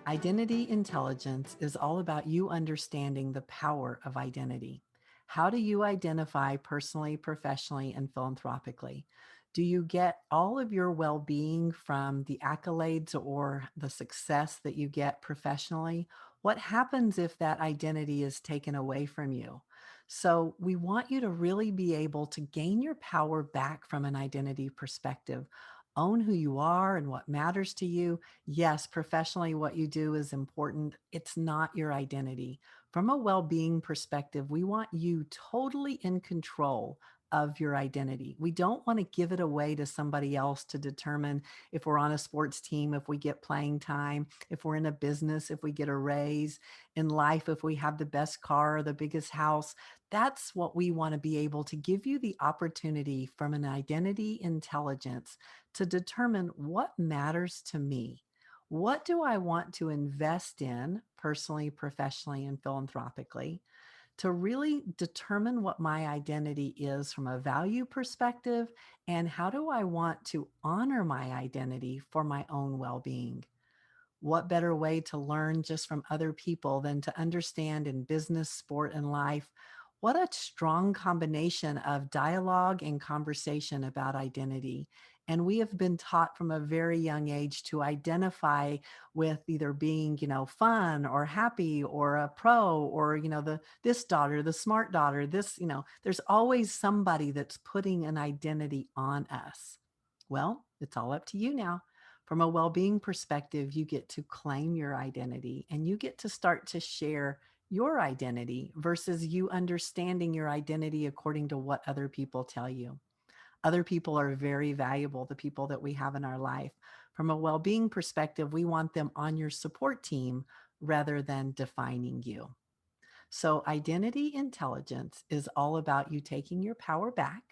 Identity intelligence is all about you understanding the power of identity. How do you identify personally, professionally, and philanthropically? Do you get all of your well being from the accolades or the success that you get professionally? What happens if that identity is taken away from you? So, we want you to really be able to gain your power back from an identity perspective. Own who you are and what matters to you. Yes, professionally, what you do is important. It's not your identity. From a well being perspective, we want you totally in control of your identity. We don't want to give it away to somebody else to determine if we're on a sports team, if we get playing time, if we're in a business, if we get a raise in life, if we have the best car or the biggest house. That's what we want to be able to give you the opportunity from an identity intelligence to determine what matters to me. What do I want to invest in personally, professionally, and philanthropically to really determine what my identity is from a value perspective? And how do I want to honor my identity for my own well being? What better way to learn just from other people than to understand in business, sport, and life? What a strong combination of dialogue and conversation about identity. And we have been taught from a very young age to identify with either being, fun or happy or a pro or, the this daughter, the smart daughter, this, there's always somebody that's putting an identity on us. Well, it's all up to you now. From a well being perspective, you get to claim your identity and you get to start to share your identity versus you understanding your identity according to what other people tell you. Other people are very valuable, the people that we have in our life. From a well being perspective, we want them on your support team rather than defining you. So, identity intelligence is all about you taking your power back,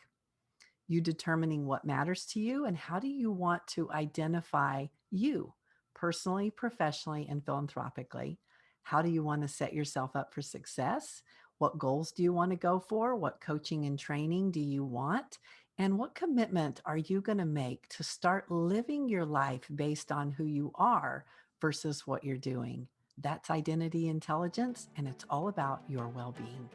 you determining what matters to you, and how do you want to identify you personally, professionally, and philanthropically. How do you want to set yourself up for success? What goals do you want to go for? What coaching and training do you want? And what commitment are you going to make to start living your life based on who you are versus what you're doing? That's identity intelligence, and it's all about your well being.